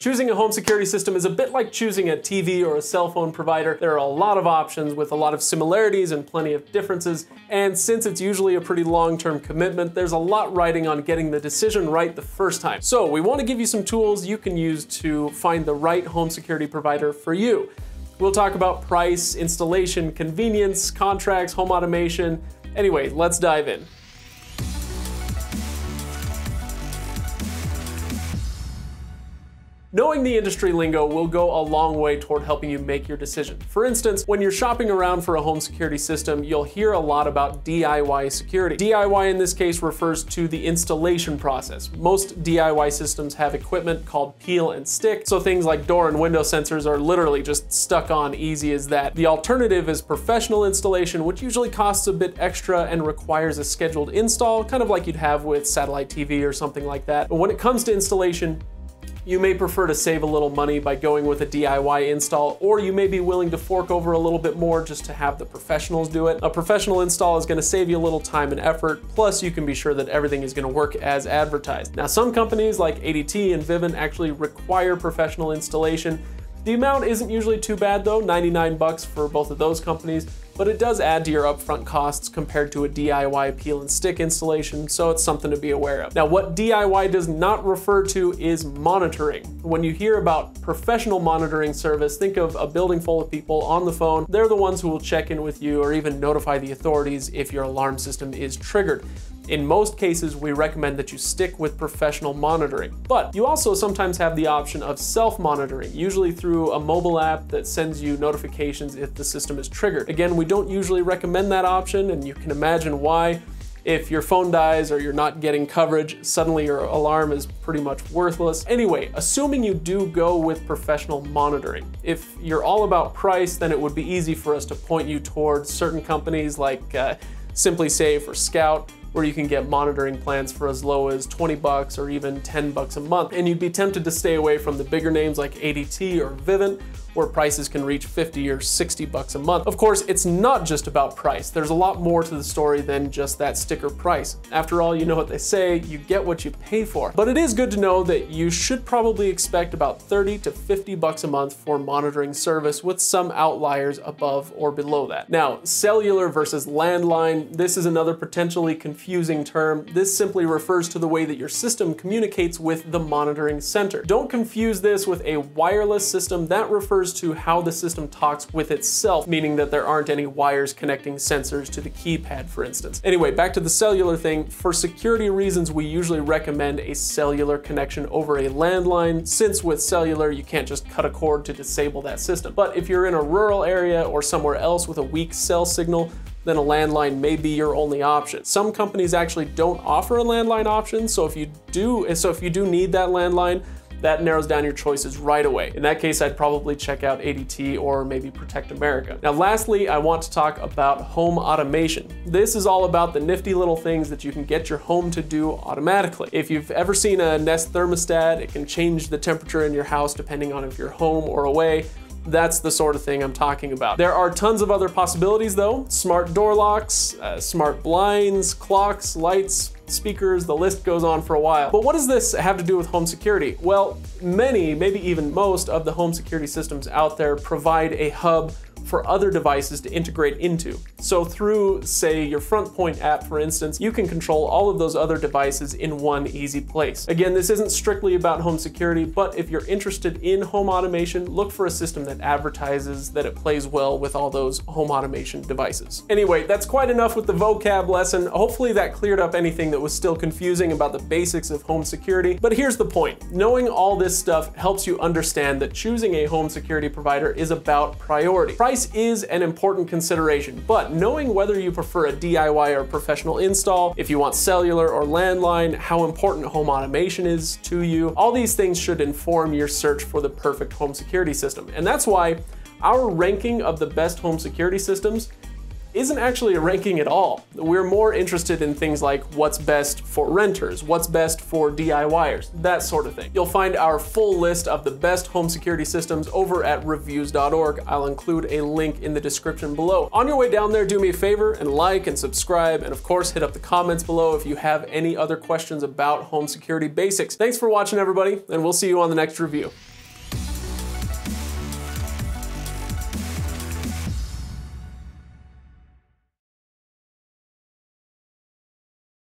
Choosing a home security system is a bit like choosing a TV or a cell phone provider. There are a lot of options with a lot of similarities and plenty of differences, and since it's usually a pretty long-term commitment, there's a lot riding on getting the decision right the first time. So we want to give you some tools you can use to find the right home security provider for you. We'll talk about price, installation, convenience, contracts, home automation. Anyway, let's dive in. Knowing the industry lingo will go a long way toward helping you make your decision. For instance, when you're shopping around for a home security system, you'll hear a lot about DIY security. DIY in this case refers to the installation process. Most DIY systems have equipment called peel and stick, so things like door and window sensors are literally just stuck on easy as that. The alternative is professional installation, which usually costs a bit extra and requires a scheduled install, kind of like you'd have with satellite TV or something like that. But when it comes to installation, you may prefer to save a little money by going with a DIY install, or you may be willing to fork over a little bit more just to have the professionals do it. A professional install is going to save you a little time and effort, plus you can be sure that everything is going to work as advertised. Now, some companies like ADT and Vivint actually require professional installation. The amount isn't usually too bad though, 99 bucks for both of those companies, but it does add to your upfront costs compared to a DIY peel and stick installation, so it's something to be aware of. Now, what DIY does not refer to is monitoring. When you hear about professional monitoring service, think of a building full of people on the phone. They're the ones who will check in with you or even notify the authorities if your alarm system is triggered. In most cases, we recommend that you stick with professional monitoring, but you also sometimes have the option of self-monitoring, usually through a mobile app that sends you notifications if the system is triggered. Again, we don't usually recommend that option, and you can imagine why. If your phone dies or you're not getting coverage, suddenly your alarm is pretty much worthless. Anyway, assuming you do go with professional monitoring, if you're all about price, then it would be easy for us to point you towards certain companies like Simply Safe or Scout, where you can get monitoring plans for as low as 20 bucks or even 10 bucks a month. And you'd be tempted to stay away from the bigger names like ADT or Vivint, where prices can reach 50 or 60 bucks a month. Of course, it's not just about price. There's a lot more to the story than just that sticker price. After all, you know what they say, you get what you pay for. But it is good to know that you should probably expect about 30 to 50 bucks a month for monitoring service, with some outliers above or below that. Now, cellular versus landline, this is another potentially confusing term. This simply refers to the way that your system communicates with the monitoring center. Don't confuse this with a wireless system. That refers to how the system talks with itself, meaning that there aren't any wires connecting sensors to the keypad, for instance. Anyway, back to the cellular thing. For security reasons, we usually recommend a cellular connection over a landline, since with cellular, you can't just cut a cord to disable that system. But if you're in a rural area or somewhere else with a weak cell signal, then a landline may be your only option. Some companies actually don't offer a landline option, so if you do need that landline, that narrows down your choices right away. In that case, I'd probably check out ADT or maybe Protect America. Now, lastly, I want to talk about home automation. This is all about the nifty little things that you can get your home to do automatically. If you've ever seen a Nest thermostat, it can change the temperature in your house depending on if you're home or away. That's the sort of thing I'm talking about. There are tons of other possibilities though. Smart door locks, smart blinds, clocks, lights, speakers, the list goes on for a while. But what does this have to do with home security? Well, many, maybe even most of the home security systems out there provide a hub for other devices to integrate into. So through, say, your FrontPoint app, for instance, you can control all of those other devices in one easy place. Again, this isn't strictly about home security, but if you're interested in home automation, look for a system that advertises that it plays well with all those home automation devices. Anyway, that's quite enough with the vocab lesson. Hopefully that cleared up anything that was still confusing about the basics of home security. But here's the point. Knowing all this stuff helps you understand that choosing a home security provider is about priority. Price is an important consideration, but knowing whether you prefer a DIY or professional install, if you want cellular or landline, how important home automation is to you, all these things should inform your search for the perfect home security system. And that's why our ranking of the best home security systems isn't actually a ranking at all. We're more interested in things like what's best for renters, what's best for DIYers, that sort of thing. You'll find our full list of the best home security systems over at reviews.org. I'll include a link in the description below. On your way down there, do me a favor and like and subscribe, and of course hit up the comments below if you have any other questions about home security basics. Thanks for watching, everybody, and we'll see you on the next review.